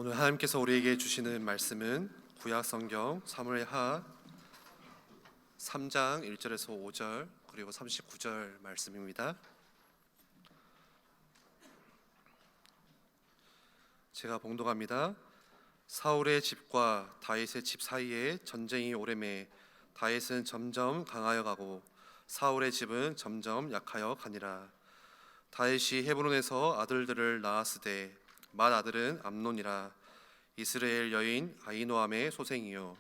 오늘 하나님께서 우리에게 주시는 말씀은 구약성경 사무엘하 3장 1절에서 5절 그리고 39절 말씀입니다. 제가 봉독합니다. 사울의 집과 다윗의 집 사이에 전쟁이 오래매 다윗은 점점 강하여 가고 사울의 집은 점점 약하여 가니라. 다윗이 헤브론에서 아들들을 낳았으되 맏아들은 암논이라. 이스라엘 여인 아히노암의 소생이요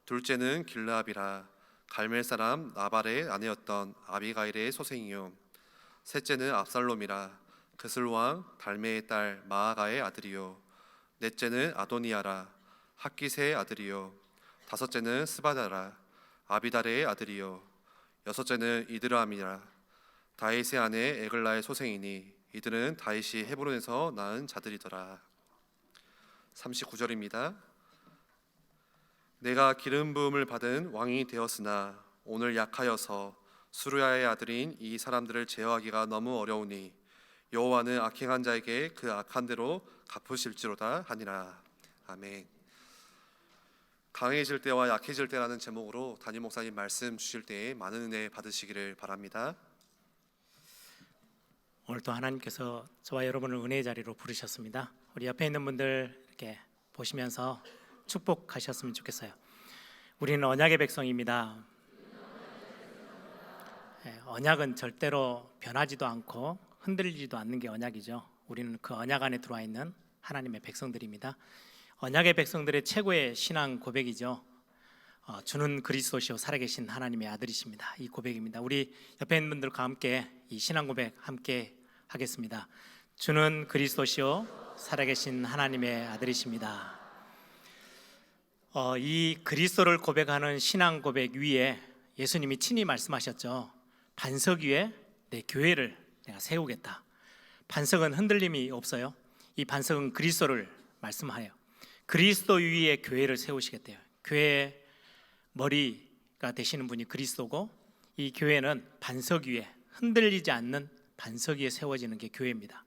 둘째는 길르압이라. 갈멜 사람 나발의 아내였던 아비가일의 소생이요 셋째는 압살롬이라. 그슬 왕 달메의 딸 마아가의 아들이요 넷째는 아도니아라. 학기세의 아들이요 다섯째는 스바다라. 아비달의 아들이요 여섯째는 이드람이라. 다윗의 아내 에글라의 소생이니 이들은 다윗이 헤브론에서 낳은 자들이더라. 39절입니다. 내가 기름 부음을 받은 왕이 되었으나 오늘 약하여서 수르야의 아들인 이 사람들을 제어하기가 너무 어려우니 여호와는 악행한 자에게 그 악한 대로 갚으실지로다 하니라. 아멘. 강해질 때와 약해질 때라는 제목으로 담임 목사님 말씀 주실 때에 많은 은혜 받으시기를 바랍니다. 오늘도 하나님께서 저와 여러분을 은혜의 자리로 부르셨습니다. 우리 옆에 있는 분들 이렇게 보시면서 축복하셨으면 좋겠어요. 우리는 언약의 백성입니다. 언약은 절대로 변하지도 않고 흔들리지도 않는 게 언약이죠. 우리는 그 언약 안에 들어와 있는 하나님의 백성들입니다. 언약의 백성들의 최고의 신앙 고백이죠. 주는 그리스도시요 살아계신 하나님의 아들이십니다. 이 고백입니다. 우리 옆에 있는 분들과 함께 이 신앙 고백 함께 하겠습니다. 주는 그리스도시요 살아계신 하나님의 아들이십니다. 이 그리스도를 고백하는 신앙 고백 위에 예수님이 친히 말씀하셨죠. 반석 위에 내 교회를 내가 세우겠다. 반석은 흔들림이 없어요. 이 반석은 그리스도를 말씀하여요. 그리스도 위에 교회를 세우시겠대요. 교회의 머리가 되시는 분이 그리스도고 이 교회는 반석 위에 흔들리지 않는 반석 위에 세워지는 게 교회입니다.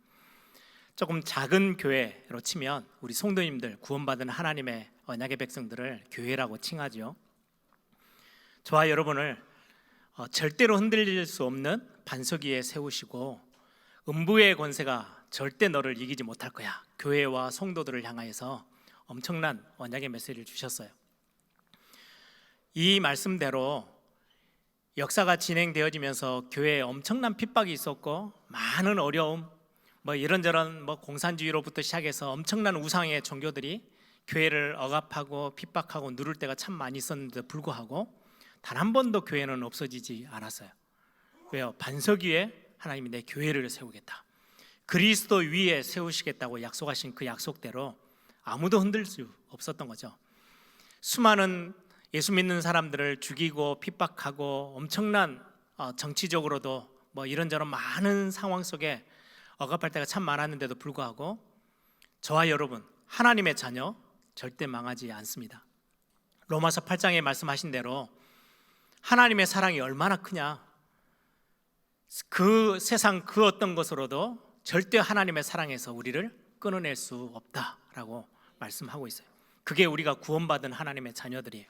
조금 작은 교회로 치면 우리 성도님들 구원받은 하나님의 언약의 백성들을 교회라고 칭하죠. 저와 여러분을 절대로 흔들릴 수 없는 반석 위에 세우시고 음부의 권세가 절대 너를 이기지 못할 거야. 교회와 성도들을 향하여서 엄청난 언약의 메시지를 주셨어요. 이 말씀대로 역사가 진행되어지면서 교회에 엄청난 핍박이 있었고 많은 어려움, 이런저런 공산주의로부터 시작해서 엄청난 우상의 종교들이 교회를 억압하고 핍박하고 누를 때가 참 많이 있었는데도 불구하고 단 한 번도 교회는 없어지지 않았어요. 왜요? 반석 위에 하나님이 내 교회를 세우겠다, 그리스도 위에 세우시겠다고 약속하신 그 약속대로 아무도 흔들 수 없었던 거죠. 수많은 예수 믿는 사람들을 죽이고 핍박하고 엄청난 정치적으로도 이런저런 많은 상황 속에 억압할 때가 참 많았는데도 불구하고 저와 여러분 하나님의 자녀 절대 망하지 않습니다. 로마서 8장에 말씀하신 대로 하나님의 사랑이 얼마나 크냐, 그 세상 그 어떤 것으로도 절대 하나님의 사랑에서 우리를 끊어낼 수 없다라고 말씀하고 있어요. 그게 우리가 구원받은 하나님의 자녀들이에요.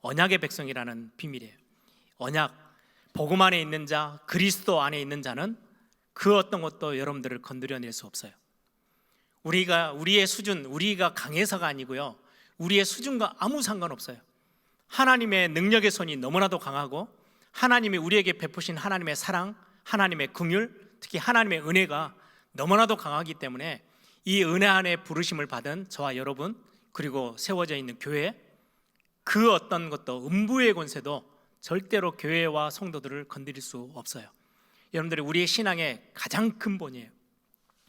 언약의 백성이라는 비밀이에요. 언약, 복음 안에 있는 자, 그리스도 안에 있는 자는 그 어떤 것도 여러분들을 건드려낼 수 없어요. 우리의 수준, 우리가 강해서가 아니고요, 우리의 수준과 아무 상관없어요. 하나님의 능력의 손이 너무나도 강하고 하나님이 우리에게 베푸신 하나님의 사랑, 하나님의 긍휼, 특히 하나님의 은혜가 너무나도 강하기 때문에 이 은혜 안에 부르심을 받은 저와 여러분, 그리고 세워져 있는 교회, 그 어떤 것도 음부의 권세도 절대로 교회와 성도들을 건드릴 수 없어요. 여러분들이 우리의 신앙의 가장 근본이에요.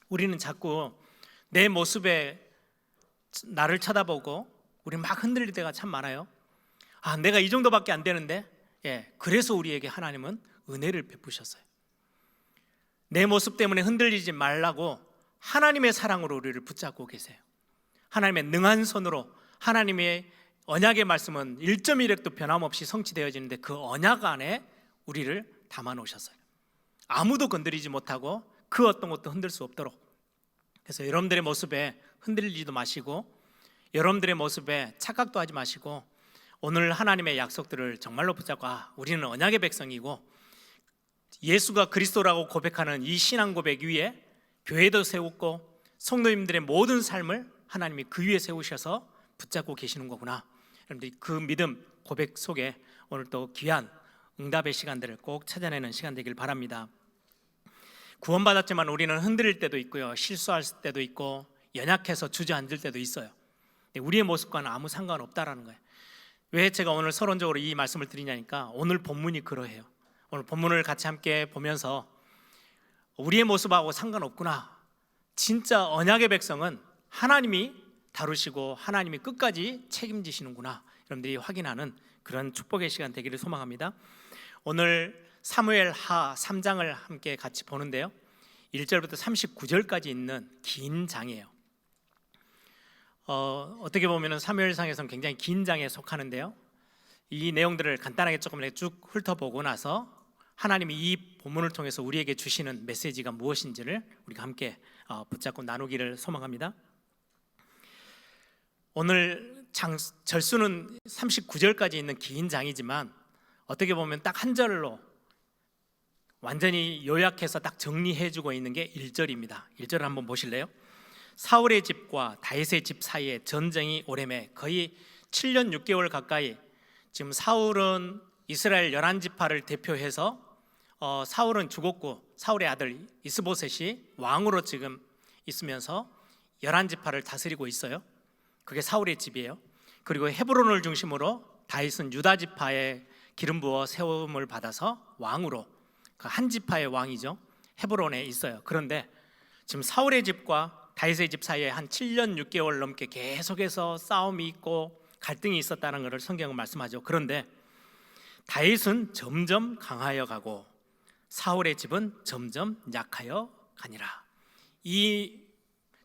우리는 자꾸 내 모습에 나를 쳐다보고 우리 막 흔들릴 때가 참 많아요. 내가 이 정도밖에 안 되는데, 그래서 우리에게 하나님은 은혜를 베푸셨어요. 내 모습 때문에 흔들리지 말라고 하나님의 사랑으로 우리를 붙잡고 계세요. 하나님의 능한 손으로 하나님의 언약의 말씀은 1.1획도 변함없이 성취되어지는데 그 언약 안에 우리를 담아 놓으셨어요. 아무도 건드리지 못하고 그 어떤 것도 흔들 수 없도록. 그래서 여러분들의 모습에 흔들리지도 마시고 여러분들의 모습에 착각도 하지 마시고 오늘 하나님의 약속들을 정말로 붙잡고 우리는 언약의 백성이고 예수가 그리스도라고 고백하는 이 신앙 고백 위에 교회도 세웠고 성도님들의 모든 삶을 하나님이 그 위에 세우셔서 붙잡고 계시는 거구나. 여러분들이 그 믿음 고백 속에 오늘 또 귀한 응답의 시간들을 꼭 찾아내는 시간 되길 바랍니다. 구원받았지만 우리는 흔들릴 때도 있고요, 실수할 때도 있고 연약해서 주저앉을 때도 있어요. 우리의 모습과는 아무 상관없다라는 거예요. 왜 제가 오늘 서론적으로 이 말씀을 드리냐니까 오늘 본문이 그러해요. 오늘 본문을 같이 함께 보면서 우리의 모습하고 상관없구나. 진짜 언약의 백성은 하나님이 다루시고 하나님이 끝까지 책임지시는구나. 여러분들이 확인하는 그런 축복의 시간 되기를 소망합니다. 오늘 사무엘하 3장을 함께 같이 보는데요, 1절부터 39절까지 있는 긴 장이에요. 어떻게 보면 사무엘상에서는 굉장히 긴 장에 속하는데요, 이 내용들을 간단하게 조금 쭉 훑어보고 나서 하나님이 이 본문을 통해서 우리에게 주시는 메시지가 무엇인지를 우리가 함께 붙잡고 나누기를 소망합니다. 오늘 절수는 39절까지 있는 긴 장이지만 어떻게 보면 딱 한 절로 완전히 요약해서 딱 정리해주고 있는 게 1절입니다. 1절을 한번 보실래요? 사울의 집과 다윗의 집 사이에 전쟁이 오래매 거의 7년 6개월 가까이. 지금 사울은 이스라엘 11지파를 대표해서 사울은 죽었고 사울의 아들 이스보셋이 왕으로 지금 있으면서 11지파를 다스리고 있어요. 그게 사울의 집이에요. 그리고 헤브론을 중심으로 다윗은 유다 지파에 기름 부어 세움을 받아서 왕으로, 그 한 지파의 왕이죠, 헤브론에 있어요. 그런데 지금 사울의 집과 다윗의 집 사이에 한 7년 6개월 넘게 계속해서 싸움이 있고 갈등이 있었다는 것을 성경은 말씀하죠. 그런데 다윗은 점점 강하여 가고 사울의 집은 점점 약하여 가니라. 이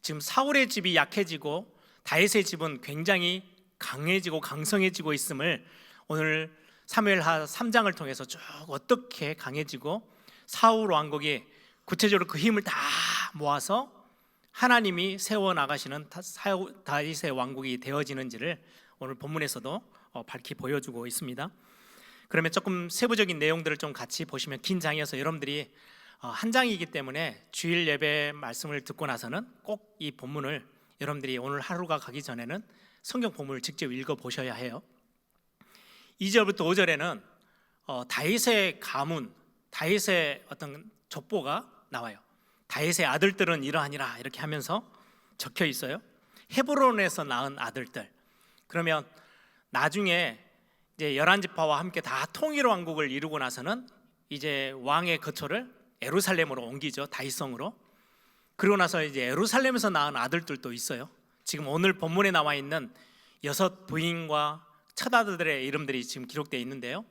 지금 사울의 집이 약해지고 다윗의 집은 굉장히 강해지고 강성해지고 있음을 오늘 사무엘하 3장을 통해서 쭉 어떻게 강해지고 사울 왕국이 구체적으로 그 힘을 다 모아서 하나님이 세워나가시는 다윗의 왕국이 되어지는지를 오늘 본문에서도 밝히 보여주고 있습니다. 그러면 조금 세부적인 내용들을 좀 같이 보시면 긴 장이어서 여러분들이 한 장이기 때문에 주일 예배 말씀을 듣고 나서는 꼭 이 본문을 여러분들이 오늘 하루가 가기 전에는 성경 본문을 직접 읽어보셔야 해요. 2절부터 5절에는 다윗의 가문, 다윗의 어떤 족보가 나와요. 다윗의 아들들은 이러하니라 이렇게 하면서 적혀 있어요. 헤브론에서 낳은 아들들. 그러면 나중에 이제 11지파와 함께 다 통일 왕국을 이루고 나서는 이제 왕의 거처를 예루살렘으로 옮기죠. 다윗성으로. 그러고 나서 이제 예루살렘에서 낳은 아들들도 있어요. 지금 오늘 본문에 나와 있는 6 부인과 첫 아들들의 이름들이 지금 기록되어 있는데요,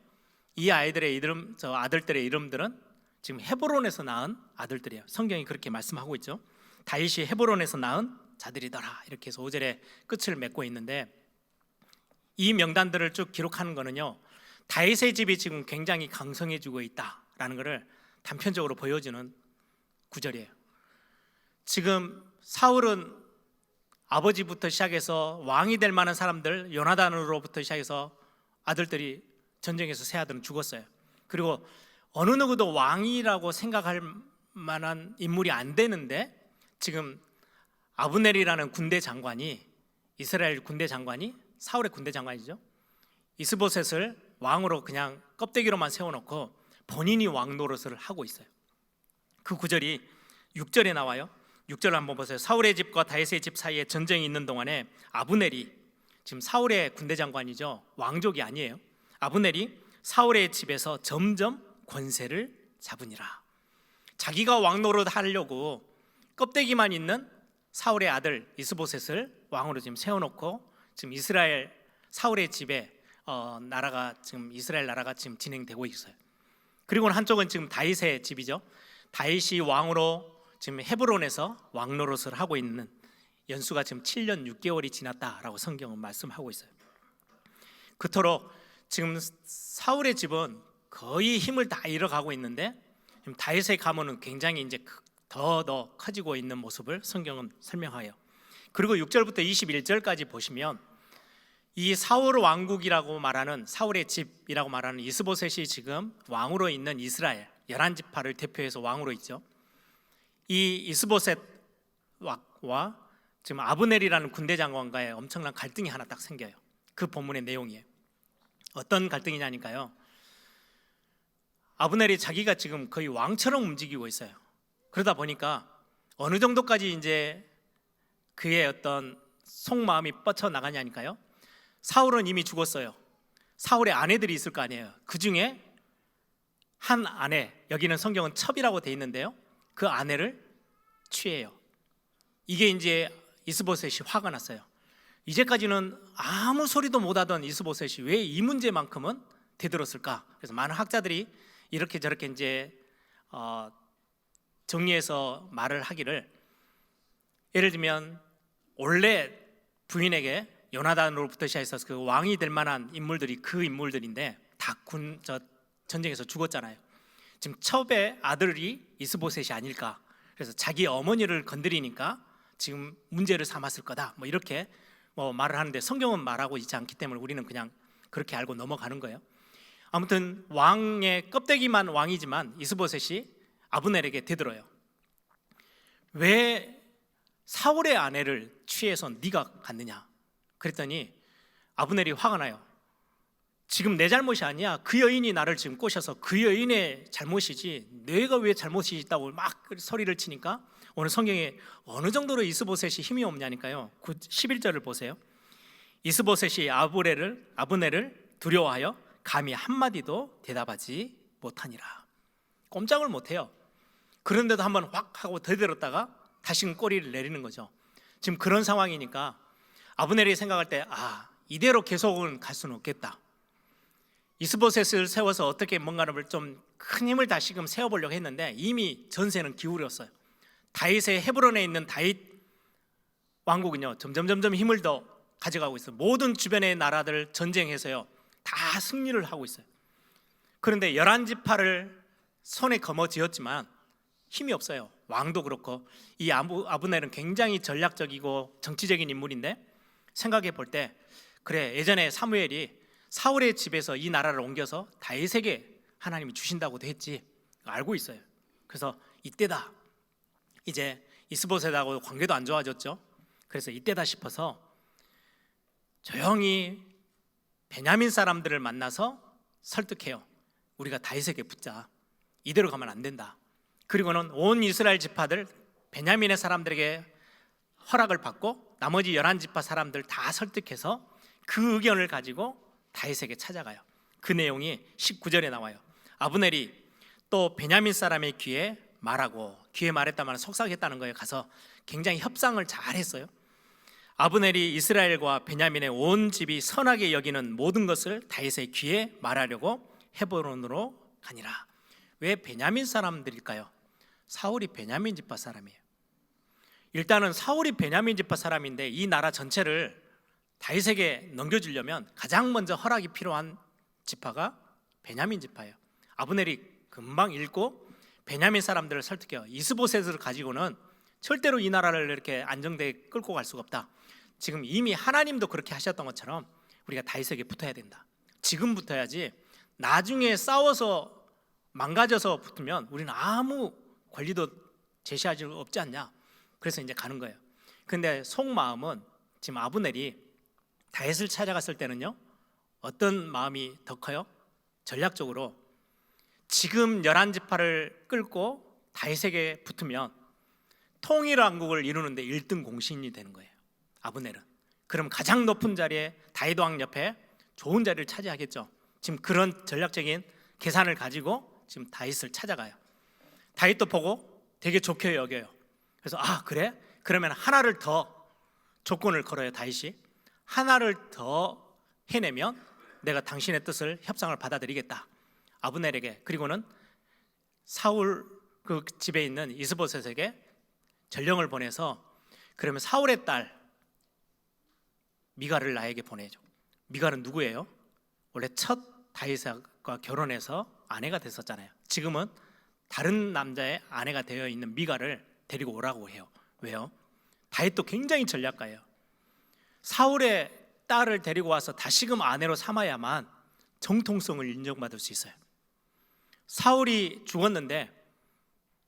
이 아이들의 이름, 저 아들들의 이름들은 지금 헤브론에서 낳은 아들들이에요. 성경이 그렇게 말씀하고 있죠. 다윗이 헤브론에서 낳은 자들이더라 이렇게 해서 5절에 끝을 맺고 있는데, 이 명단들을 쭉 기록하는 거는요, 다윗의 집이 지금 굉장히 강성해지고 있다라는 것을 단편적으로 보여주는 구절이에요. 지금 사울은 아버지부터 시작해서 왕이 될 만한 사람들, 요나단으로부터 시작해서 아들들이 전쟁에서 세 아들은 죽었어요. 그리고 어느 누구도 왕이라고 생각할 만한 인물이 안 되는데 지금 아브넬이라는 군대 장관이, 이스라엘 군대 장관이, 사울의 군대 장관이죠, 이스보셋을 왕으로 그냥 껍데기로만 세워놓고 본인이 왕 노릇을 하고 있어요. 그 구절이 6절에 나와요. 6절 한번 보세요. 사울의 집과 다윗의 집 사이에 전쟁이 있는 동안에 아브넬이, 지금 사울의 군대 장관이죠, 왕족이 아니에요. 아브넬이 사울의 집에서 점점 권세를 잡으니라. 자기가 왕 노릇 하려고 껍데기만 있는 사울의 아들 이스보셋을 왕으로 지금 세워놓고 지금 이스라엘 사울의 집에 나라가 지금 이스라엘 나라가 지금 진행되고 있어요. 그리고 한쪽은 지금 다윗의 집이죠. 다윗이 왕으로 지금 헤브론에서 왕 노릇을 하고 있는 연수가 지금 7년 6개월이 지났다라고 성경은 말씀하고 있어요. 그토록 지금 사울의 집은 거의 힘을 다 잃어가고 있는데 지금 다윗의 가문은 굉장히 이제 더 커지고 있는 모습을 성경은 설명해요. 그리고 6절부터 21절까지 보시면 이 사울 왕국이라고 말하는 사울의 집이라고 말하는 이스보셋이 지금 왕으로 있는 이스라엘 11지파를 대표해서 왕으로 있죠. 이 이스보셋과 지금 아브넬이라는 군대 장관과의 엄청난 갈등이 하나 딱 생겨요. 그 본문의 내용이에요. 어떤 갈등이냐니까요. 아브넬이 자기가 지금 거의 왕처럼 움직이고 있어요. 그러다 보니까 어느 정도까지 이제 그의 어떤 속마음이 뻗쳐나가냐니까요. 사울은 이미 죽었어요. 사울의 아내들이 있을 거 아니에요. 그 중에 한 아내, 여기는 성경은 첩이라고 돼 있는데요, 그 아내를 취해요. 이게 이제 이스보셋이 화가 났어요. 이제까지는 아무 소리도 못하던 이스보셋이 왜 이 문제만큼은 대들었을까? 그래서 많은 학자들이 이렇게 저렇게 이제 정리해서 말을 하기를, 예를 들면 원래 부인에게 요나단으로부터 시작해서 그 왕이 될 만한 인물들이 그 인물들인데 다 전쟁에서 죽었잖아요. 지금 첩의 아들이 이스보셋이 아닐까? 그래서 자기 어머니를 건드리니까 지금 문제를 삼았을 거다. 뭐 이렇게 말을 하는데 성경은 말하고 있지 않기 때문에 우리는 그냥 그렇게 알고 넘어가는 거예요. 아무튼 왕의 껍데기만 왕이지만 이스보셋이 아브넬에게 대들어요. 왜 사울의 아내를 취해서 네가 갔느냐? 그랬더니 아브넬이 화가 나요. 지금 내 잘못이 아니야. 그 여인이 나를 지금 꼬셔서 그 여인의 잘못이지 내가 왜 잘못이 있다고 막 소리를 치니까 오늘 성경에 어느 정도로 이스보셋이 힘이 없냐니까요. 11절을 보세요. 이스보셋이 아브넬을 두려워하여 감히 한마디도 대답하지 못하니라. 꼼짝을 못해요. 그런데도 한번 확 하고 대들었다가 다시는 꼬리를 내리는 거죠. 지금 그런 상황이니까 아브넬이 생각할 때 이대로 계속은 갈 수는 없겠다. 이스보셋을 세워서 어떻게 뭔가를 좀 큰 힘을 다시금 세워보려고 했는데 이미 전세는 기울었어요. 다윗의 헤브론에 있는 다윗 왕국은요 점점 힘을 더 가져가고 있어요. 모든 주변의 나라들 전쟁해서요 다 승리를 하고 있어요. 그런데 11지파를 손에 거머쥐었지만 힘이 없어요. 왕도 그렇고. 이 아브넬은 굉장히 전략적이고 정치적인 인물인데 생각해 볼 때, 그래, 예전에 사무엘이 사울의 집에서 이 나라를 옮겨서 다윗에게 하나님이 주신다고도 했지, 알고 있어요. 그래서 이때다. 이제 이스보셋하고 관계도 안 좋아졌죠. 그래서 이때다 싶어서 조용히 베냐민 사람들을 만나서 설득해요. 우리가 다윗에게 붙자. 이대로 가면 안 된다. 그리고는 온 이스라엘 지파들 베냐민의 사람들에게 허락을 받고 나머지 11지파 사람들 다 설득해서 그 의견을 가지고 다윗에게 찾아가요. 그 내용이 19절에 나와요. 아브넬이 또 베냐민 사람의 귀에 말했다만 속삭였다는 거예요. 가서 굉장히 협상을 잘 했어요. 아브넬이 이스라엘과 베냐민의 온 집이 선하게 여기는 모든 것을 다윗의 귀에 말하려고 헤브론으로 가니라. 왜 베냐민 사람들일까요? 사울이 베냐민 지파 사람이에요. 일단은 사울이 베냐민 지파 사람인데 이 나라 전체를 다윗에게 넘겨주려면 가장 먼저 허락이 필요한 지파가 베냐민 지파예요. 아브넬이 금방 읽고 베냐민 사람들을 설득해요. 이스보셋을 가지고는 절대로 이 나라를 이렇게 안정되게 끌고 갈 수가 없다. 지금 이미 하나님도 그렇게 하셨던 것처럼 우리가 다윗에게 붙어야 된다. 지금 붙어야지 나중에 싸워서 망가져서 붙으면 우리는 아무 권리도 제시할 수 없지 않냐. 그래서 이제 가는 거예요. 근데 속마음은 지금 아브넬이 다윗을 찾아갔을 때는요 어떤 마음이 더 커요? 전략적으로 지금 11지파를 끌고 다윗에게 붙으면 통일왕국을 이루는데 1등 공신이 되는 거예요. 아브넬은. 그럼 가장 높은 자리에 다윗 왕 옆에 좋은 자리를 차지하겠죠. 지금 그런 전략적인 계산을 가지고 지금 다윗을 찾아가요. 다윗도 보고 되게 좋게 여겨요. 그래서 그래? 그러면 하나를 더 조건을 걸어요. 다윗이 하나를 더 해내면 내가 당신의 뜻을 협상을 받아들이겠다. 아브넬에게. 그리고는 사울 그 집에 있는 이스보셋에게 전령을 보내서 그러면 사울의 딸 미갈을 나에게 보내줘. 미갈은 누구예요? 원래 첫 다윗과 결혼해서 아내가 됐었잖아요. 지금은 다른 남자의 아내가 되어 있는 미갈을 데리고 오라고 해요. 왜요? 다윗도 굉장히 전략가예요. 사울의 딸을 데리고 와서 다시금 아내로 삼아야만 정통성을 인정받을 수 있어요. 사울이 죽었는데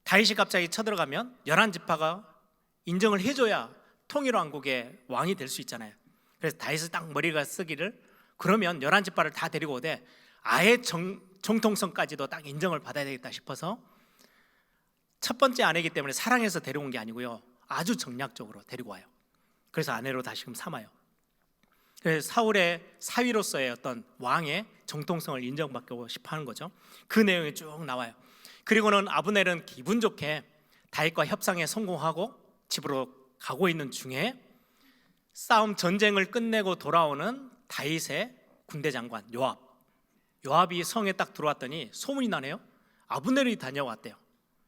다윗이 갑자기 쳐들어가면 11지파가 인정을 해줘야 통일왕국의 왕이 될 수 있잖아요. 그래서 다윗은 딱 머리가 쓰기를, 그러면 11지파를 다 데리고 오되 아예 정통성까지도 딱 인정을 받아야 되겠다 싶어서 첫 번째 아내이기 때문에 사랑해서 데려온 게 아니고요, 아주 정략적으로 데리고 와요. 그래서 아내로 다시금 삼아요. 그래서 사울의 사위로서의 어떤 왕의 정통성을 인정받고 싶어 하는 거죠. 그 내용이 쭉 나와요. 그리고는 아브넬은 기분 좋게 다윗과 협상에 성공하고 집으로 가고 있는 중에 전쟁을 끝내고 돌아오는 다윗의 군대 장관 요압이 성에 딱 들어왔더니 소문이 나네요. 아브넬이 다녀왔대요.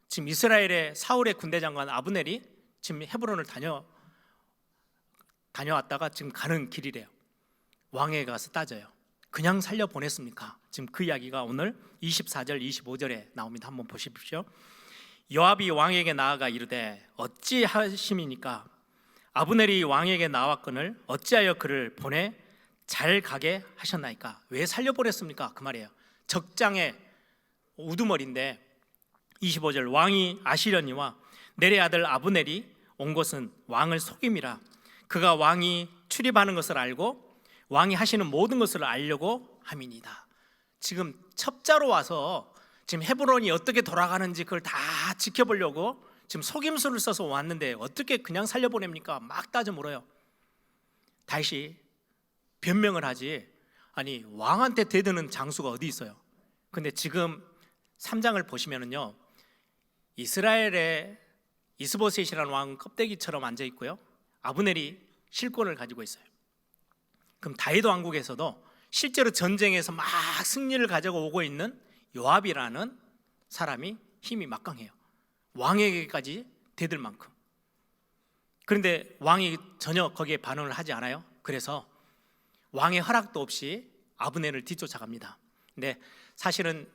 지금 이스라엘의 사울의 군대 장관 아브넬이 지금 헤브론을 다녀왔다가 지금 가는 길이래요. 왕에게 가서 따져요. 그냥 살려 보냈습니까? 지금 그 이야기가 오늘 24절 25절에 나옵니다. 한번 보십시오. 요압이 왕에게 나아가 이르되 어찌하심이니까 아브넬이 왕에게 나왔거늘 어찌하여 그를 보내 잘 가게 하셨나이까? 왜 살려보냈습니까? 그 말이에요. 적장의 우두머리인데 25절 왕이 아시려니와 내레 아들 아브넬이 온 것은 왕을 속임이라. 그가 왕이 출입하는 것을 알고 왕이 하시는 모든 것을 알려고 함이니이다. 지금 첩자로 와서 지금 헤브론이 어떻게 돌아가는지 그걸 다 지켜보려고 지금 속임수를 써서 왔는데 어떻게 그냥 살려보냅니까? 막 따져 물어요. 다시 변명을 하지, 아니 왕한테 대드는 장수가 어디 있어요? 근데 지금 3장을 보시면은요, 이스라엘의 이스보셋이라는 왕은 껍데기처럼 앉아 있고요, 아브넬이 실권을 가지고 있어요. 그럼 다윗 왕국에서도 실제로 전쟁에서 막 승리를 가지고 오고 있는 요압이라는 사람이 힘이 막강해요. 왕에게까지 대들 만큼. 그런데 왕이 전혀 거기에 반응을 하지 않아요. 그래서 왕의 허락도 없이 아브넬을 뒤쫓아갑니다. 근데 사실은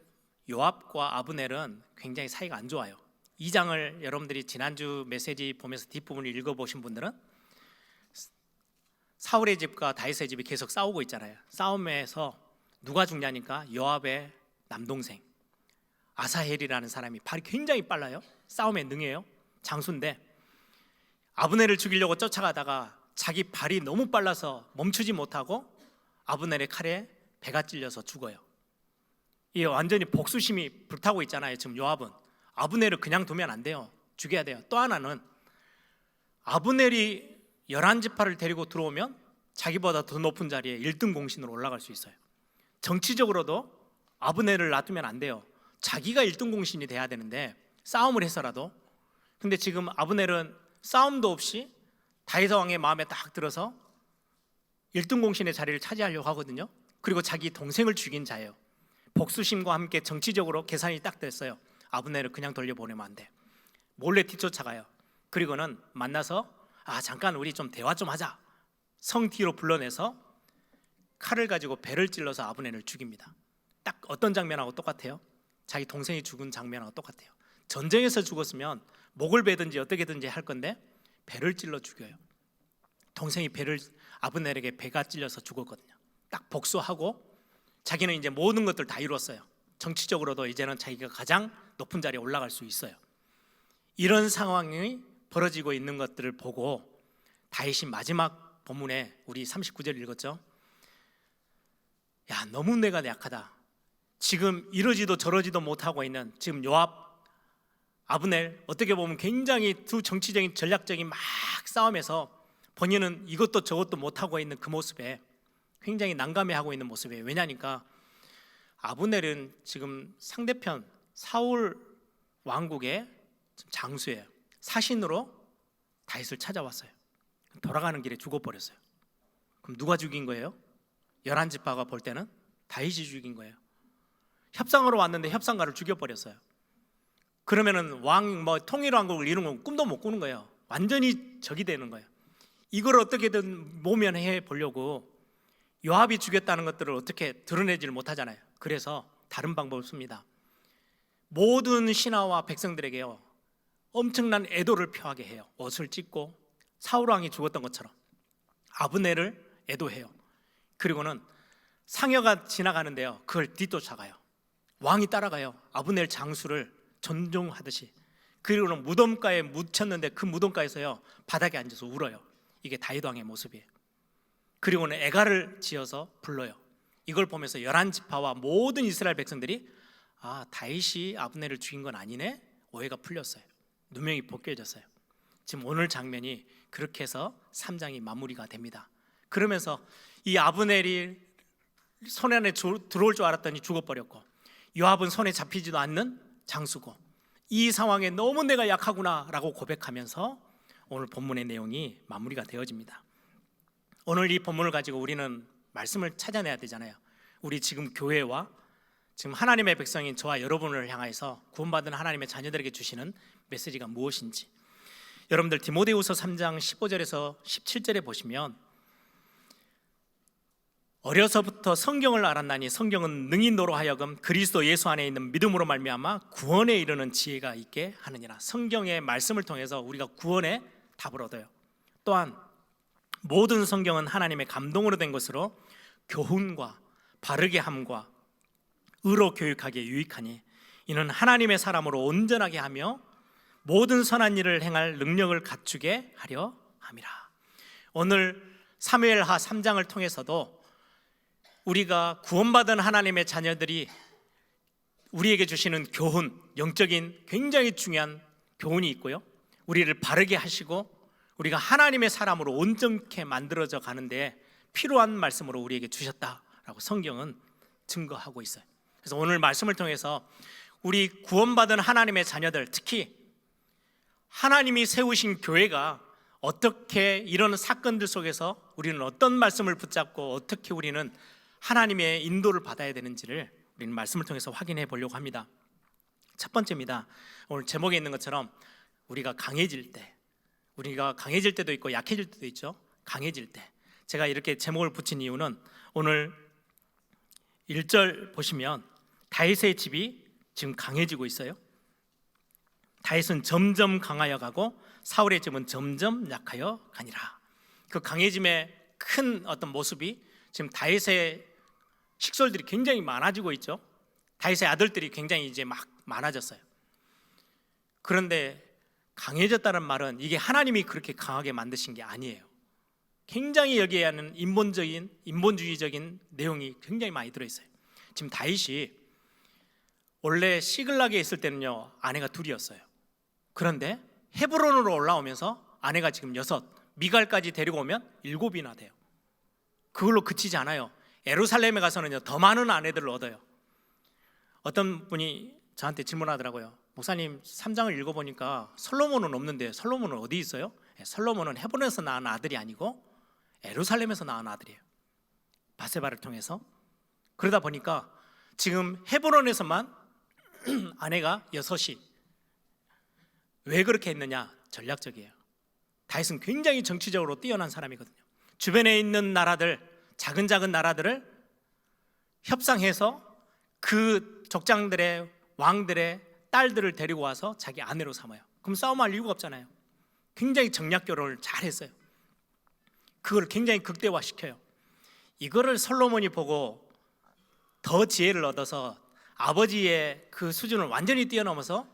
요압과 아브넬은 굉장히 사이가 안 좋아요. 2장을 여러분들이 지난주 메시지 보면서 뒷부분을 읽어보신 분들은 사울의 집과 다윗의 집이 계속 싸우고 있잖아요. 싸움에서 누가 죽냐니까 요압의 남동생 아사헬이라는 사람이 발이 굉장히 빨라요. 싸움에 능해요. 장수인데 아브넬을 죽이려고 쫓아가다가 자기 발이 너무 빨라서 멈추지 못하고 아브넬의 칼에 배가 찔려서 죽어요. 이게 완전히 복수심이 불타고 있잖아요. 지금 요압은 아브넬을 그냥 두면 안 돼요. 죽여야 돼요. 또 하나는 아브넬이 11지파를 데리고 들어오면 자기보다 더 높은 자리에 1등 공신으로 올라갈 수 있어요. 정치적으로도 아브넬을 놔두면 안 돼요. 자기가 1등 공신이 돼야 되는데 싸움을 해서라도. 근데 지금 아브넬은 싸움도 없이 다윗 왕의 마음에 딱 들어서 1등 공신의 자리를 차지하려고 하거든요. 그리고 자기 동생을 죽인 자예요. 복수심과 함께 정치적으로 계산이 딱 됐어요. 아브넬을 그냥 돌려보내면 안 돼. 몰래 뒤쫓아가요. 그리고는 만나서 잠깐 우리 좀 대화 좀 하자. 성 뒤로 불러내서 칼을 가지고 배를 찔러서 아브넬을 죽입니다. 딱 어떤 장면하고 똑같아요? 자기 동생이 죽은 장면하고 똑같아요. 전쟁에서 죽었으면 목을 베든지 어떻게든지 할 건데 배를 찔러 죽여요. 동생이 아브넬에게 배가 찔려서 죽었거든요. 딱 복수하고 자기는 이제 모든 것들 다 이뤘어요. 정치적으로도 이제는 자기가 가장 높은 자리에 올라갈 수 있어요. 이런 상황이 벌어지고 있는 것들을 보고 다윗이 마지막 본문에 우리 39절 읽었죠. 야, 너무 내가 약하다. 지금 이러지도 저러지도 못하고 있는 지금 요압, 아브넬, 어떻게 보면 굉장히 두 정치적인 전략적인 막 싸움에서 본인은 이것도 저것도 못하고 있는 그 모습에 굉장히 난감해하고 있는 모습이에요. 왜냐니까 아브넬은 지금 상대편 사울 왕국의 장수예요. 사신으로 다윗을 찾아왔어요. 돌아가는 길에 죽어버렸어요. 그럼 누가 죽인 거예요? 11지파가 볼 때는 다윗이 죽인 거예요. 협상으로 왔는데 협상가를 죽여버렸어요. 그러면은 통일왕국을 이루는 꿈도 못 꾸는 거예요. 완전히 적이 되는 거예요. 이걸 어떻게든 모면해 보려고 요압이 죽였다는 것들을 어떻게 드러내지를 못하잖아요. 그래서 다른 방법을 씁니다. 모든 신하와 백성들에게요, 엄청난 애도를 표하게 해요. 옷을 찢고 사울 왕이 죽었던 것처럼 아브넬을 애도해요. 그리고는 상여가 지나가는데요, 그걸 뒤쫓아가요. 왕이 따라가요. 아브넬 장수를 존중하듯이. 그리고는 무덤가에 묻혔는데 그 무덤가에서요 바닥에 앉아서 울어요. 이게 다윗 왕의 모습이에요. 그리고는 애가를 지어서 불러요. 이걸 보면서 11지파와 모든 이스라엘 백성들이 다윗이 아브넬을 죽인 건 아니네, 오해가 풀렸어요. 누명이 벗겨졌어요. 지금 오늘 장면이 그렇게 해서 3장이 마무리가 됩니다. 그러면서 이 아브넬이 손 안에 들어올 줄 알았더니 죽어버렸고, 요압은 손에 잡히지도 않는 장수고, 이 상황에 너무 내가 약하구나 라고 고백하면서 오늘 본문의 내용이 마무리가 되어집니다. 오늘 이 본문을 가지고 우리는 말씀을 찾아내야 되잖아요. 우리 지금 교회와 지금 하나님의 백성인 저와 여러분을 향해서 구원받은 하나님의 자녀들에게 주시는 메시지가 무엇인지, 여러분들 디모데후서 3장 15절에서 17절에 보시면 어려서부터 성경을 알았나니 성경은 능인도로 하여금 그리스도 예수 안에 있는 믿음으로 말미암아 구원에 이르는 지혜가 있게 하느니라. 성경의 말씀을 통해서 우리가 구원의 답을 얻어요. 또한 모든 성경은 하나님의 감동으로 된 것으로 교훈과 바르게 함과 의로 교육하기에 유익하니 이는 하나님의 사람으로 온전하게 하며 모든 선한 일을 행할 능력을 갖추게 하려 함이라. 오늘 사무엘하 3장을 통해서도 우리가 구원받은 하나님의 자녀들이 우리에게 주시는 교훈, 영적인 굉장히 중요한 교훈이 있고요, 우리를 바르게 하시고 우리가 하나님의 사람으로 온전케 만들어져 가는데 필요한 말씀으로 우리에게 주셨다라고 성경은 증거하고 있어요. 그래서 오늘 말씀을 통해서 우리 구원받은 하나님의 자녀들, 특히 하나님이 세우신 교회가 어떻게 이런 사건들 속에서 우리는 어떤 말씀을 붙잡고 어떻게 우리는 하나님의 인도를 받아야 되는지를 우리는 말씀을 통해서 확인해 보려고 합니다. 첫 번째입니다. 오늘 제목에 있는 것처럼 우리가 강해질 때도 있고 약해질 때도 있죠. 강해질 때, 제가 이렇게 제목을 붙인 이유는 오늘 1절 보시면 다윗의 집이 지금 강해지고 있어요. 다윗은 점점 강하여 가고 사울의 집은 점점 약하여 가니라. 그 강해짐의 큰 어떤 모습이 지금 다윗의 식솔들이 굉장히 많아지고 있죠. 다윗의 아들들이 굉장히 이제 막 많아졌어요. 그런데 강해졌다는 말은 이게 하나님이 그렇게 강하게 만드신 게 아니에요. 굉장히 여기에는 인본주의적인 내용이 굉장히 많이 들어있어요. 지금 다윗이 원래 시글락에 있을 때는요 아내가 둘이었어요. 그런데 헤브론으로 올라오면서 아내가 지금 6, 미갈까지 데리고 오면 7이나 돼요. 그걸로 그치지 않아요. 예루살렘에 가서는요 더 많은 아내들을 얻어요. 어떤 분이 저한테 질문하더라고요. 목사님 3장을 읽어보니까 솔로몬은 없는데 솔로몬은 어디 있어요? 솔로몬은 헤브론에서 낳은 아들이 아니고 예루살렘에서 낳은 아들이에요. 바세바를 통해서. 그러다 보니까 지금 헤브론에서만 아내가 6이. 왜 그렇게 했느냐? 전략적이에요. 다윗은 굉장히 정치적으로 뛰어난 사람이거든요. 주변에 있는 나라들, 작은 나라들을 협상해서 그 족장들의 왕들의 딸들을 데리고 와서 자기 아내로 삼아요. 그럼 싸움할 이유가 없잖아요. 굉장히 정략 결혼을 잘했어요. 그걸 굉장히 극대화시켜요. 이거를 솔로몬이 보고 더 지혜를 얻어서 아버지의 그 수준을 완전히 뛰어넘어서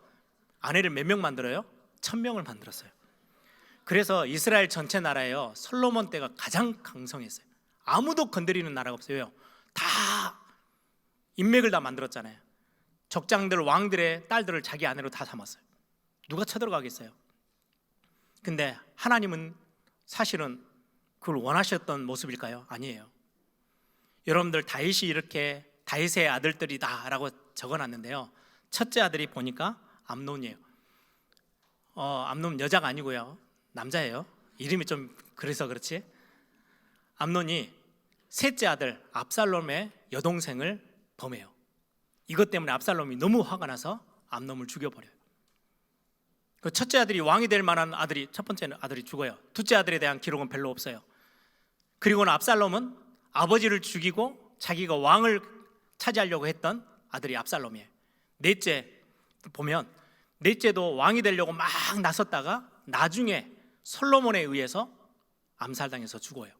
아내를 몇 명 만들어요? 1000명을 만들었어요. 그래서 이스라엘 전체 나라에요 솔로몬 때가 가장 강성했어요. 아무도 건드리는 나라가 없어요. 다 인맥을 다 만들었잖아요. 족장들, 왕들의 딸들을 자기 아내로 다 삼았어요. 누가 쳐들어가겠어요? 근데 하나님은 사실은 그걸 원하셨던 모습일까요? 아니에요. 여러분들 다윗이 이렇게 다윗의 아들들이다 라고 적어놨는데요, 첫째 아들이 보니까 암논이에요. 암논 여자가 아니고요 남자예요. 이름이 좀 그래서 그렇지. 암논이 셋째 아들 압살롬의 여동생을 범해요. 이것 때문에 압살롬이 너무 화가 나서 암논을 죽여버려요. 그 첫째 아들이 왕이 될 만한 아들이, 첫 번째 아들이 죽어요. 둘째 아들에 대한 기록은 별로 없어요. 그리고는 압살롬은 아버지를 죽이고 자기가 왕을 차지하려고 했던 아들이 압살롬이에요. 넷째 보면 넷째도 왕이 되려고 막 나섰다가 나중에 솔로몬에 의해서 암살당해서 죽어요.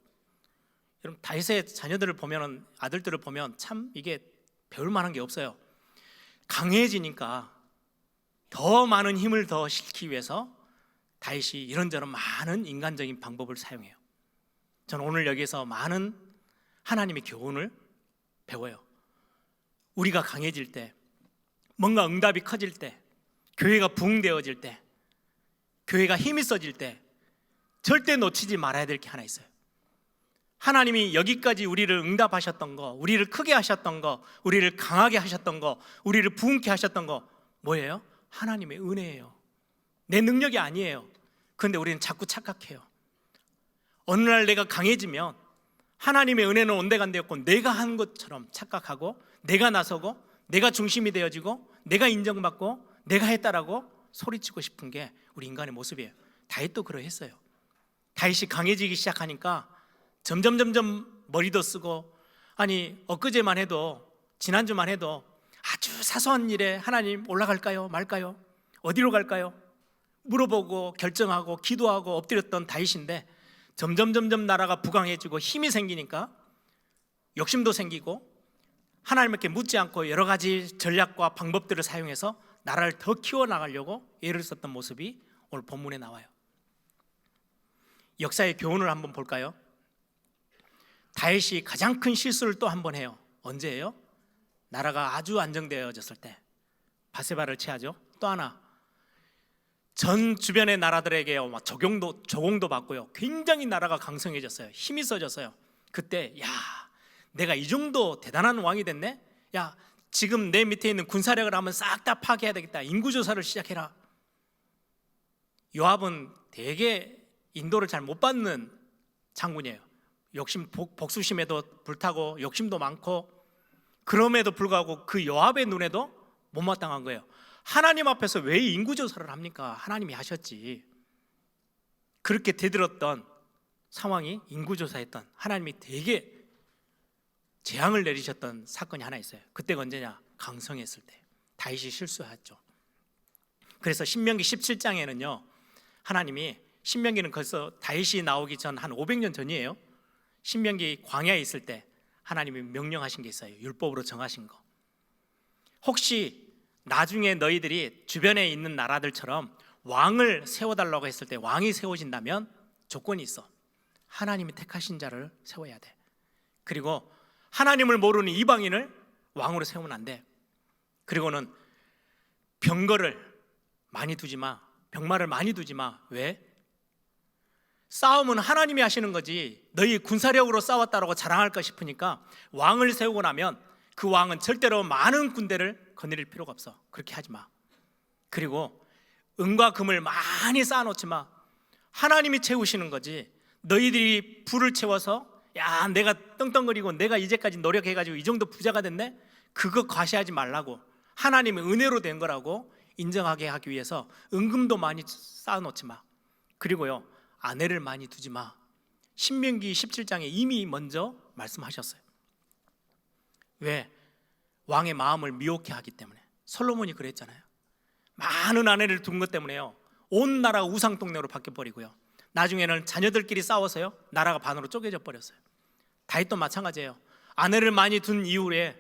여러분 다윗의 자녀들을 보면, 아들들을 보면 참 이게 배울 만한 게 없어요. 강해지니까 더 많은 힘을 더 실기 위해서 다윗이 이런저런 많은 인간적인 방법을 사용해요. 저는 오늘 여기에서 많은 하나님의 교훈을 배워요. 우리가 강해질 때, 뭔가 응답이 커질 때, 교회가 부흥되어질 때, 교회가 힘이 써질 때 절대 놓치지 말아야 될 게 하나 있어요. 하나님이 여기까지 우리를 응답하셨던 거, 우리를 크게 하셨던 거, 우리를 강하게 하셨던 거, 우리를 부흥케 하셨던 거 뭐예요? 하나님의 은혜예요. 내 능력이 아니에요. 그런데 우리는 자꾸 착각해요. 어느 날 내가 강해지면 하나님의 은혜는 온데간데였고 내가 한 것처럼 착각하고, 내가 나서고, 내가 중심이 되어지고, 내가 인정받고, 내가 했다라고 소리치고 싶은 게 우리 인간의 모습이에요. 다윗도 그러했어요. 다윗이 강해지기 시작하니까 점점 머리도 쓰고, 아니 엊그제만 해도, 지난주만 해도 아주 사소한 일에 하나님 올라갈까요 말까요, 어디로 갈까요 물어보고 결정하고 기도하고 엎드렸던 다윗인데, 점점 나라가 부강해지고 힘이 생기니까 욕심도 생기고, 하나님께 묻지 않고 여러 가지 전략과 방법들을 사용해서 나라를 더 키워나가려고 애를 썼던 모습이 오늘 본문에 나와요. 역사의 교훈을 한번 볼까요? 다윗이 가장 큰 실수를 또 한 번 해요. 언제예요? 나라가 아주 안정되어졌을 때 바세바를 취하죠. 또 하나, 전 주변의 나라들에게 조공도 받고요. 굉장히 나라가 강성해졌어요. 힘이 써졌어요. 그때 야, 내가 이 정도 대단한 왕이 됐네. 야, 지금 내 밑에 있는 군사력을 한번 싹 다 파괴해야 되겠다. 인구조사를 시작해라. 요압은 되게 인도를 잘 못 받는 장군이에요. 복수심에도 불타고 욕심도 많고, 그럼에도 불구하고 그 요압의 눈에도 못마땅한 거예요. 하나님 앞에서 왜 인구조사를 합니까? 하나님이 하셨지. 그렇게 대들었던 상황이 인구조사했던, 하나님이 되게 재앙을 내리셨던 사건이 하나 있어요. 그때가 언제냐? 강성했을 때 다윗이 실수했죠. 그래서 신명기 17장에는요 하나님이, 신명기는 벌써 다윗이 나오기 전 한 500년 전이에요. 신명기 광야에 있을 때 하나님이 명령하신 게 있어요. 율법으로 정하신 거. 혹시 나중에 너희들이 주변에 있는 나라들처럼 왕을 세워달라고 했을 때 왕이 세워진다면 조건이 있어. 하나님이 택하신 자를 세워야 돼. 그리고 하나님을 모르는 이방인을 왕으로 세우면 안 돼. 그리고는 병거를 많이 두지 마. 병마를 많이 두지 마. 왜? 싸움은 하나님이 하시는 거지 너희 군사력으로 싸웠다라고 자랑할까 싶으니까 왕을 세우고 나면 그 왕은 절대로 많은 군대를 거느릴 필요가 없어. 그렇게 하지 마. 그리고 은과 금을 많이 쌓아놓지 마. 하나님이 채우시는 거지 너희들이 불을 채워서 야, 내가 떵떵거리고 내가 이제까지 노력해가지고 이 정도 부자가 됐네? 그거 과시하지 말라고. 하나님의 은혜로 된 거라고 인정하게 하기 위해서 은금도 많이 쌓아놓지 마. 그리고요, 아내를 많이 두지 마. 신명기 17장에 이미 먼저 말씀하셨어요. 왜? 왕의 마음을 미혹해 하기 때문에. 솔로몬이 그랬잖아요. 많은 아내를 둔 것 때문에요, 온 나라가 우상동네로 바뀌어버리고요, 나중에는 자녀들끼리 싸워서요 나라가 반으로 쪼개져 버렸어요. 다윗도 마찬가지예요. 아내를 많이 둔 이후에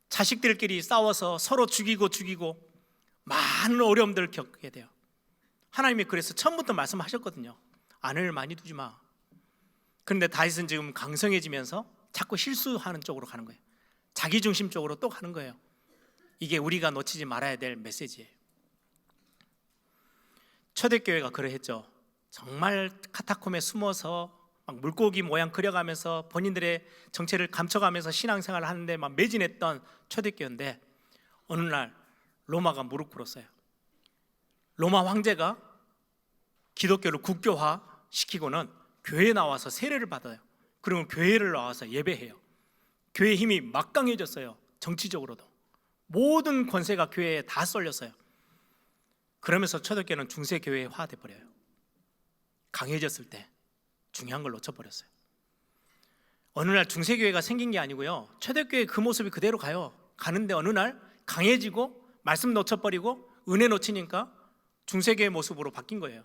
자식들끼리 싸워서 서로 죽이고 많은 어려움들을 겪게 돼요. 하나님이 그래서 처음부터 말씀하셨거든요. 아내를 많이 두지 마. 그런데 다윗은 지금 강성해지면서 자꾸 실수하는 쪽으로 가는 거예요. 자기중심 쪽으로 또 가는 거예요. 이게 우리가 놓치지 말아야 될 메시지예요. 초대교회가 그러했죠. 정말 카타콤에 숨어서 막 물고기 모양 그려가면서 본인들의 정체를 감춰가면서 신앙생활을 하는데 막 매진했던 초대교회인데, 어느 날 로마가 무릎 꿇었어요. 로마 황제가 기독교를 국교화 시키고는 교회에 나와서 세례를 받아요. 그리고 교회를 나와서 예배해요. 교회의 힘이 막강해졌어요. 정치적으로도 모든 권세가 교회에 다 쏠렸어요. 그러면서 초대교회는 중세교회화 돼버려요. 강해졌을 때 중요한 걸 놓쳐버렸어요. 어느 날 중세교회가 생긴 게 아니고요, 초대교회의 그 모습이 그대로 가요. 가는데 어느 날 강해지고 말씀 놓쳐버리고 은혜 놓치니까 중세교회 모습으로 바뀐 거예요.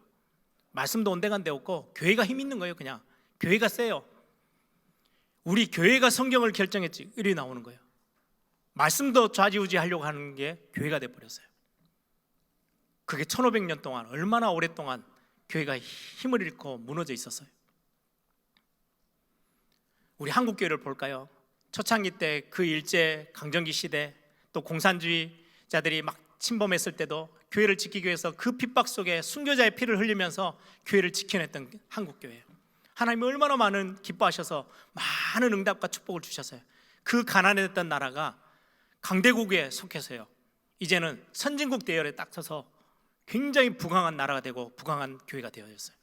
말씀도 온데간데 없고 교회가 힘 있는 거예요. 그냥 교회가 세요. 우리 교회가 성경을 결정했지 이리 나오는 거예요. 말씀도 좌지우지 하려고 하는 게 교회가 돼버렸어요. 그게 1500년 동안 얼마나 오랫동안 교회가 힘을 잃고 무너져 있었어요. 우리 한국교회를 볼까요? 초창기 때 그 일제 강점기 시대 또 공산주의자들이 막 침범했을 때도 교회를 지키기 위해서 그 핍박 속에 순교자의 피를 흘리면서 교회를 지켜냈던 한국교회예요. 하나님이 얼마나 많은 기뻐하셔서 많은 응답과 축복을 주셨어요. 그 가난했던 나라가 강대국에 속해서요 이제는 선진국 대열에 딱 서서 굉장히 부강한 나라가 되고 부강한 교회가 되어졌어요.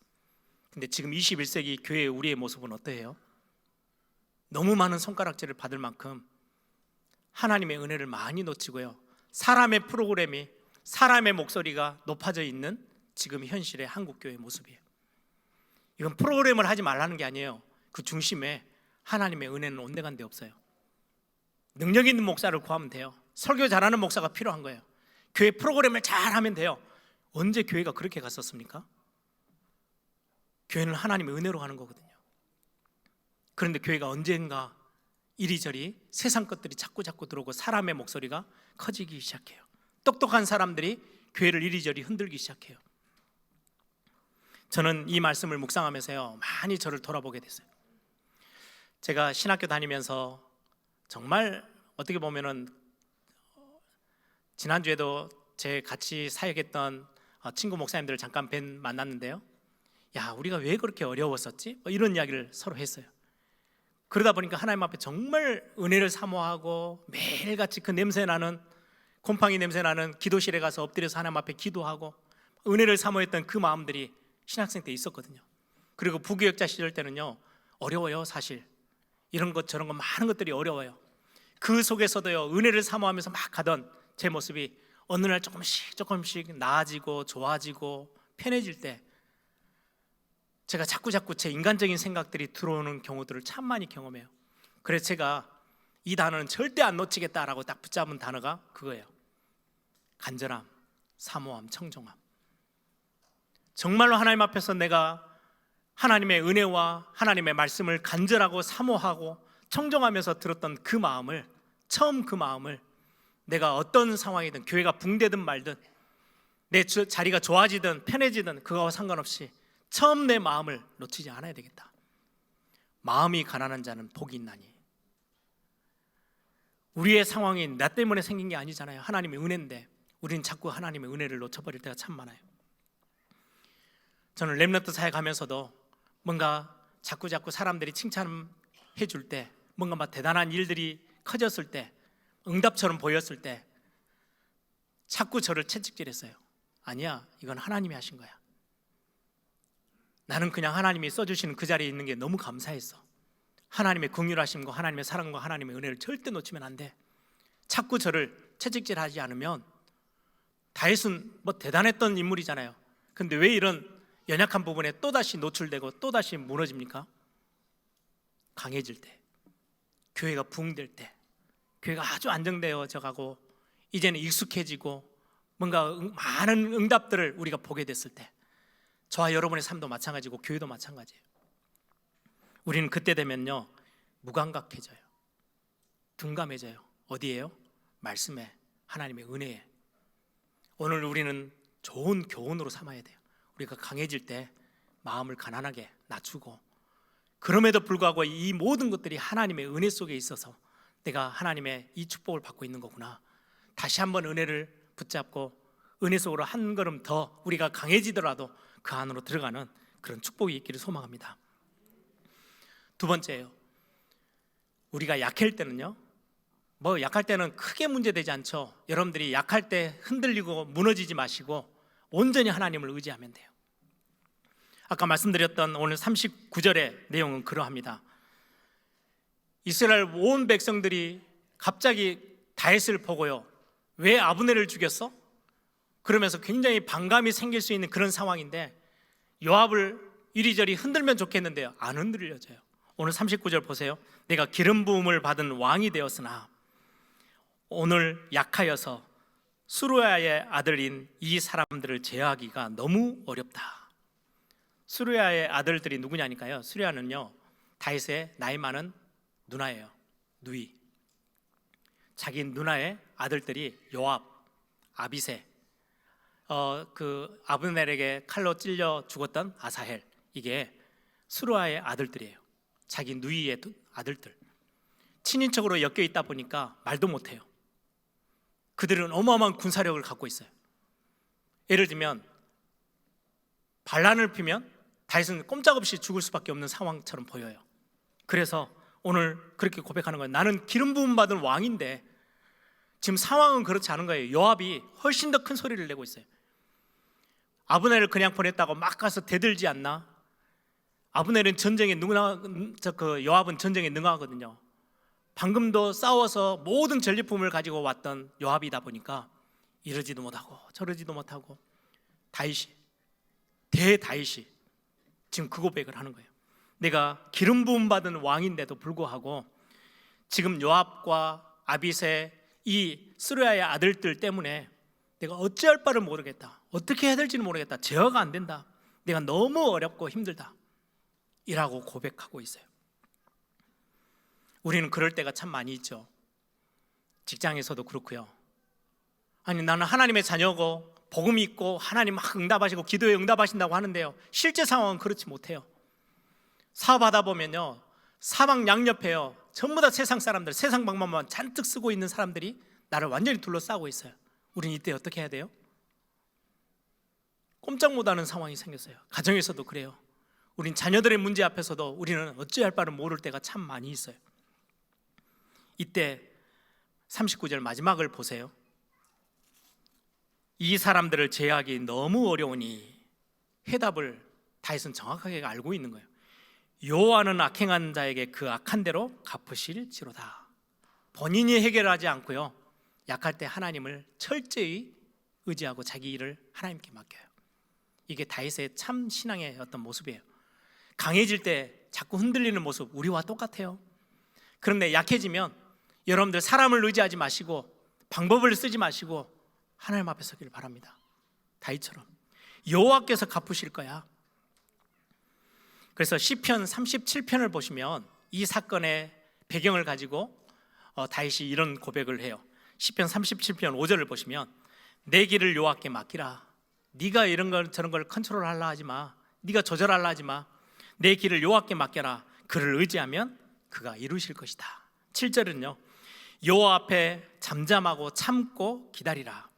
근데 지금 21세기 교회의 우리의 모습은 어떠해요? 너무 많은 손가락질을 받을 만큼 하나님의 은혜를 많이 놓치고요 사람의 프로그램이 사람의 목소리가 높아져 있는 지금 현실의 한국교회의 모습이에요. 이건 프로그램을 하지 말라는 게 아니에요. 그 중심에 하나님의 은혜는 온데간데 없어요. 능력 있는 목사를 구하면 돼요. 설교 잘하는 목사가 필요한 거예요. 교회 프로그램을 잘하면 돼요. 언제 교회가 그렇게 갔었습니까? 교회는 하나님의 은혜로 가는 거거든요. 그런데 교회가 언젠가 이리저리 세상 것들이 자꾸 들어오고 사람의 목소리가 커지기 시작해요. 똑똑한 사람들이 교회를 이리저리 흔들기 시작해요. 저는 이 말씀을 묵상하면서요 많이 저를 돌아보게 됐어요. 제가 신학교 다니면서 정말 어떻게 보면은 지난주에도 제 같이 사역했던 친구 목사님들을 잠깐 만났는데요 야 우리가 왜 그렇게 어려웠었지? 이런 이야기를 서로 했어요. 그러다 보니까 하나님 앞에 정말 은혜를 사모하고 매일같이 그 냄새나는 곰팡이 냄새나는 기도실에 가서 엎드려서 하나님 앞에 기도하고 은혜를 사모했던 그 마음들이 신학생 때 있었거든요. 그리고 부교역자 시절 때는요 어려워요. 사실 이런 것 저런 것 많은 것들이 어려워요. 그 속에서도요 은혜를 사모하면서 막 가던 제 모습이 어느 날 조금씩 나아지고 좋아지고 편해질 때 제가 자꾸 제 인간적인 생각들이 들어오는 경우들을 참 많이 경험해요. 그래서 제가 이 단어는 절대 안 놓치겠다라고 딱 붙잡은 단어가 그거예요. 간절함, 사모함, 청정함. 정말로 하나님 앞에서 내가 하나님의 은혜와 하나님의 말씀을 간절하고 사모하고 청정하면서 들었던 그 마음을 내가 어떤 상황이든 교회가 붕대든 말든 내 자리가 좋아지든 편해지든 그거와 상관없이 처음 내 마음을 놓치지 않아야 되겠다. 마음이 가난한 자는 복이 있나니. 우리의 상황이 나 때문에 생긴 게 아니잖아요. 하나님의 은혜인데 우리는 자꾸 하나님의 은혜를 놓쳐버릴 때가 참 많아요. 저는 렘넌트 사역하면서도 뭔가 자꾸 사람들이 칭찬해 줄 때 뭔가 막 대단한 일들이 커졌을 때 응답처럼 보였을 때 자꾸 저를 채찍질했어요. 아니야, 이건 하나님이 하신 거야. 나는 그냥 하나님이 써주시는 그 자리에 있는 게 너무 감사했어. 하나님의 긍휼하심과 하나님의 사랑과 하나님의 은혜를 절대 놓치면 안 돼. 자꾸 저를 채찍질하지 않으면 다윗은 뭐 대단했던 인물이잖아요. 근데 왜 이런 연약한 부분에 또다시 노출되고 또다시 무너집니까? 강해질 때, 교회가 부흥될 때, 교회가 아주 안정되어져 가고 이제는 익숙해지고 뭔가 많은 응답들을 우리가 보게 됐을 때 저와 여러분의 삶도 마찬가지고 교회도 마찬가지예요. 우리는 그때 되면요 무감각해져요. 둔감해져요. 어디에요? 말씀에, 하나님의 은혜에. 오늘 우리는 좋은 교훈으로 삼아야 돼요. 우리가 강해질 때 마음을 가난하게 낮추고 그럼에도 불구하고 이 모든 것들이 하나님의 은혜 속에 있어서 내가 하나님의 이 축복을 받고 있는 거구나. 다시 한번 은혜를 붙잡고 은혜 속으로 한 걸음 더 우리가 강해지더라도 그 안으로 들어가는 그런 축복이 있기를 소망합니다. 두 번째예요. 우리가 약할 때는요 약할 때는 크게 문제되지 않죠. 여러분들이 약할 때 흔들리고 무너지지 마시고 온전히 하나님을 의지하면 돼요. 아까 말씀드렸던 오늘 39절의 내용은 그러합니다. 이스라엘 온 백성들이 갑자기 다윗을 보고요 왜 아브넬을 죽였어? 그러면서 굉장히 반감이 생길 수 있는 그런 상황인데 요압을 이리저리 흔들면 좋겠는데요 안 흔들려져요. 오늘 39절 보세요. 내가 기름 부음을 받은 왕이 되었으나 오늘 약하여서 수루야의 아들인 이 사람들을 제어하기가 너무 어렵다. 수르야의 아들들이 누구냐니까요. 수르야는요, 다윗의 나이 많은 누나예요. 누이. 자기 누나의 아들들이 요압, 아비새, 그 아브넬에게 칼로 찔려 죽었던 아사헬, 이게 수르야의 아들들이에요. 자기 누이의 아들들. 친인척으로 엮여 있다 보니까 말도 못해요. 그들은 어마어마한 군사력을 갖고 있어요. 예를 들면 반란을 피면 다윗은 꼼짝없이 죽을 수밖에 없는 상황처럼 보여요. 그래서 오늘 그렇게 고백하는 거예요. 나는 기름 부음 받은 왕인데 지금 상황은 그렇지 않은 거예요. 요압이 훨씬 더 큰 소리를 내고 있어요. 아브넬을 그냥 보냈다고 막 가서 대들지 않나? 아브넬은 전쟁에 요압은 전쟁에 능하거든요. 방금도 싸워서 모든 전리품을 가지고 왔던 요압이다 보니까 이러지도 못하고 저러지도 못하고 대다윗이 지금 그 고백을 하는 거예요. 내가 기름 부음 받은 왕인데도 불구하고 지금 요압과 아비새 이 스루야의 아들들 때문에 내가 어찌할 바를 모르겠다, 어떻게 해야 될지는 모르겠다, 제어가 안 된다, 내가 너무 어렵고 힘들다 이라고 고백하고 있어요. 우리는 그럴 때가 참 많이 있죠. 직장에서도 그렇고요. 아니 나는 하나님의 자녀고 복음이 있고 하나님 막 응답하시고 기도에 응답하신다고 하는데요, 실제 상황은 그렇지 못해요. 사업하다 보면요, 사방 양옆에요, 전부 다 세상 사람들, 세상 방법만 잔뜩 쓰고 있는 사람들이 나를 완전히 둘러싸고 있어요. 우리는 이때 어떻게 해야 돼요? 꼼짝 못하는 상황이 생겼어요. 가정에서도 그래요. 우린 자녀들의 문제 앞에서도 우리는 어찌할 바를 모를 때가 참 많이 있어요. 이때 39절 마지막을 보세요. 이 사람들을 제어하기 너무 어려우니, 해답을 다윗은 정확하게 알고 있는 거예요. 여호와는 악행한 자에게 그 악한 대로 갚으실지로다. 본인이 해결하지 않고요, 약할 때 하나님을 철저히 의지하고 자기 일을 하나님께 맡겨요. 이게 다윗의 참 신앙의 어떤 모습이에요. 강해질 때 자꾸 흔들리는 모습 우리와 똑같아요. 그런데 약해지면 여러분들 사람을 의지하지 마시고 방법을 쓰지 마시고 하나님 앞에 서기를 바랍니다. 다윗처럼 여호와께서 갚으실 거야. 그래서 시편 37편을 보시면 이 사건의 배경을 가지고 다윗이 이런 고백을 해요. 시편 37편 5절을 보시면 내 길을 여호와께 맡기라. 네가 이런 걸 저런 걸 컨트롤하려 하지 마. 네가 조절하려 하지 마. 내 길을 여호와께 맡겨라. 그를 의지하면 그가 이루실 것이다. 7절은요, 여호와 앞에 잠잠하고 참고 기다리라.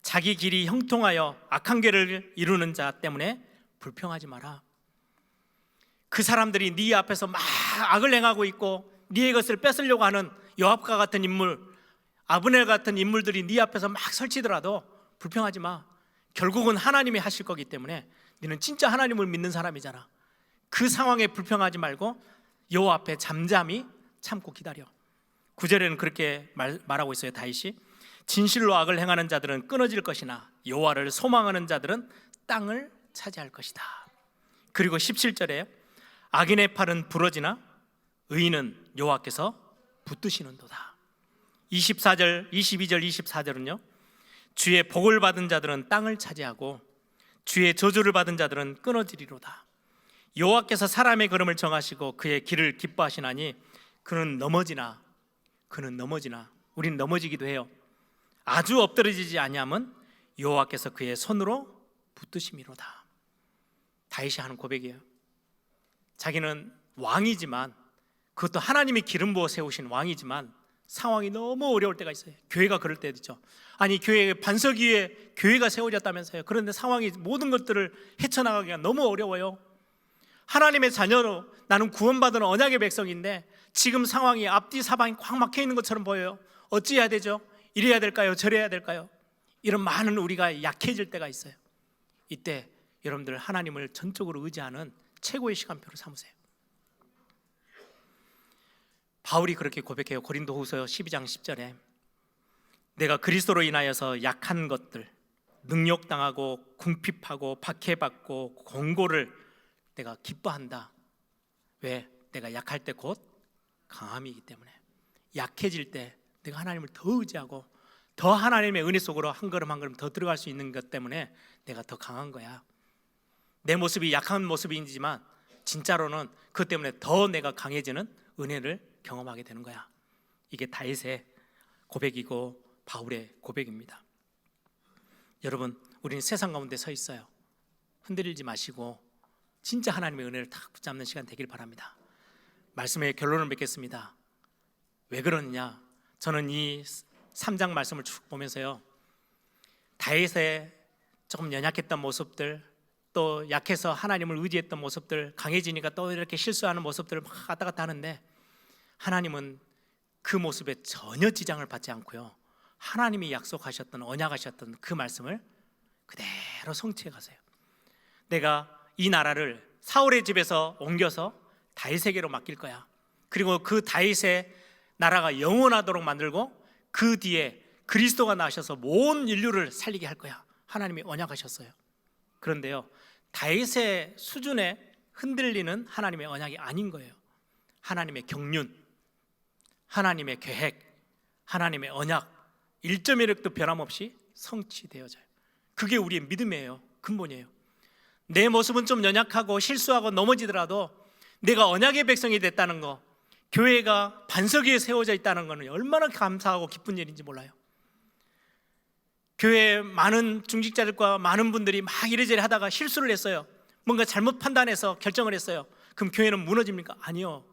자기 길이 형통하여 악한 길을 이루는 자 때문에 불평하지 마라. 그 사람들이 네 앞에서 막 악을 행하고 있고 네 것을 뺏으려고 하는 요압과 같은 인물, 아브넬 같은 인물들이 네 앞에서 막 설치더라도 불평하지 마. 결국은 하나님이 하실 거기 때문에 너는 진짜 하나님을 믿는 사람이잖아. 그 상황에 불평하지 말고 여호와 앞에 잠잠히 참고 기다려. 9절에는 그렇게 말하고 있어요. 다윗이 진실로 악을 행하는 자들은 끊어질 것이나 여호와를 소망하는 자들은 땅을 차지할 것이다. 그리고 17절에 악인의 팔은 부러지나 의인은 여호와께서 붙드시는도다. 24절, 22절, 24절은요, 주의 복을 받은 자들은 땅을 차지하고 주의 저주를 받은 자들은 끊어지리로다. 여호와께서 사람의 걸음을 정하시고 그의 길을 기뻐하시나니 그는 넘어지나 우린 넘어지기도 해요. 아주 엎드러지지 아니함은 여호와께서 그의 손으로 붙드심이로다. 다윗이 하는 고백이에요. 자기는 왕이지만, 그것도 하나님이 기름 부어 세우신 왕이지만 상황이 너무 어려울 때가 있어요. 교회가 그럴 때도 있죠. 아니 교회 반석 위에 교회가 세워졌다면서요. 그런데 상황이 모든 것들을 헤쳐나가기가 너무 어려워요. 하나님의 자녀로 나는 구원받은 언약의 백성인데 지금 상황이 앞뒤 사방이 꽉 막혀 있는 것처럼 보여요. 어찌해야 되죠? 이래야 될까요? 저래야 될까요? 이런 많은 우리가 약해질 때가 있어요. 이때 여러분들 하나님을 전적으로 의지하는 최고의 시간표를 삼으세요. 바울이 그렇게 고백해요. 고린도후서 12장 10절에 내가 그리스도로 인하여서 약한 것들, 능욕당하고 궁핍하고 박해받고 공고를 내가 기뻐한다. 왜? 내가 약할 때 곧 강함이기 때문에. 약해질 때 내가 하나님을 더 의지하고 더 하나님의 은혜 속으로 한 걸음 한 걸음 더 들어갈 수 있는 것 때문에 내가 더 강한 거야. 내 모습이 약한 모습이지만 진짜로는 그것 때문에 더 내가 강해지는 은혜를 경험하게 되는 거야. 이게 다윗의 고백이고 바울의 고백입니다. 여러분, 우리는 세상 가운데 서 있어요. 흔들리지 마시고 진짜 하나님의 은혜를 딱 붙잡는 시간 되길 바랍니다. 말씀의 결론을 맺겠습니다. 왜 그러느냐? 저는 이 3장 말씀을 쭉 보면서요, 다윗의 조금 연약했던 모습들, 또 약해서 하나님을 의지했던 모습들, 강해지니까 또 이렇게 실수하는 모습들을 막 왔다 갔다 하는데, 하나님은 그 모습에 전혀 지장을 받지 않고요, 하나님이 약속하셨던, 언약하셨던 그 말씀을 그대로 성취해 가세요. 내가 이 나라를 사울의 집에서 옮겨서 다윗에게로 맡길 거야. 그리고 그 다윗의 나라가 영원하도록 만들고 그 뒤에 그리스도가 나셔서 모든 인류를 살리게 할 거야. 하나님이 언약하셨어요. 그런데요, 다윗의 수준에 흔들리는 하나님의 언약이 아닌 거예요. 하나님의 경륜, 하나님의 계획, 하나님의 언약 1.1획도 변함없이 성취되어져요. 그게 우리의 믿음이에요. 근본이에요. 내 모습은 좀 연약하고 실수하고 넘어지더라도 내가 언약의 백성이 됐다는 거, 교회가 반석 위에 세워져 있다는 것은 얼마나 감사하고 기쁜 일인지 몰라요. 교회에 많은 중직자들과 많은 분들이 막 이래저래 하다가 실수를 했어요. 뭔가 잘못 판단해서 결정을 했어요. 그럼 교회는 무너집니까? 아니요.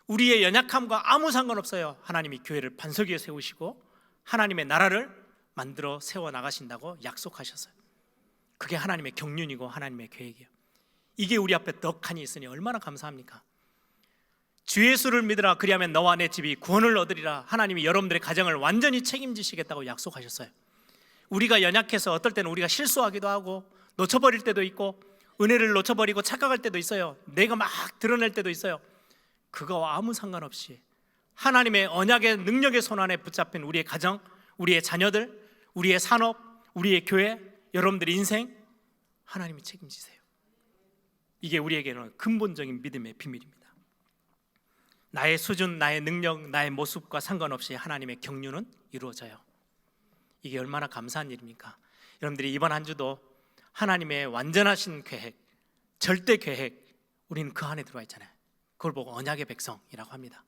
우리의 연약함과 아무 상관없어요. 하나님이 교회를 반석 위에 세우시고 하나님의 나라를 만들어 세워나가신다고 약속하셨어요. 그게 하나님의 경륜이고 하나님의 계획이에요. 이게 우리 앞에 떡하니 있으니 얼마나 감사합니까? 주 예수를 믿으라, 그리하면 너와 내 집이 구원을 얻으리라. 하나님이 여러분들의 가정을 완전히 책임지시겠다고 약속하셨어요. 우리가 연약해서 어떨 때는 우리가 실수하기도 하고 놓쳐버릴 때도 있고 은혜를 놓쳐버리고 착각할 때도 있어요. 내가 막 드러낼 때도 있어요. 그거와 아무 상관없이 하나님의 언약의 능력의 손안에 붙잡힌 우리의 가정, 우리의 자녀들, 우리의 산업, 우리의 교회, 여러분들의 인생 하나님이 책임지세요. 이게 우리에게는 근본적인 믿음의 비밀입니다. 나의 수준, 나의 능력, 나의 모습과 상관없이 하나님의 경륜은 이루어져요. 이게 얼마나 감사한 일입니까? 여러분들이 이번 한 주도 하나님의 완전하신 계획, 절대 계획, 우리는 그 안에 들어와 있잖아요. 그걸 보고 언약의 백성이라고 합니다.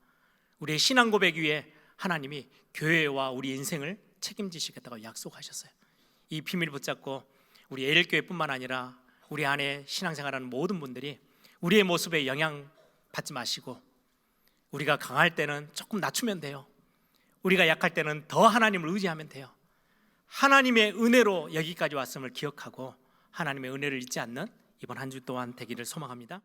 우리의 신앙 고백 위에 하나님이 교회와 우리 인생을 책임지시겠다고 약속하셨어요. 이 비밀 붙잡고 우리 에일교회뿐만 아니라 우리 안에 신앙생활하는 모든 분들이 우리의 모습에 영향 받지 마시고, 우리가 강할 때는 조금 낮추면 돼요. 우리가 약할 때는 더 하나님을 의지하면 돼요. 하나님의 은혜로 여기까지 왔음을 기억하고 하나님의 은혜를 잊지 않는 이번 한 주 동안 되기를 소망합니다.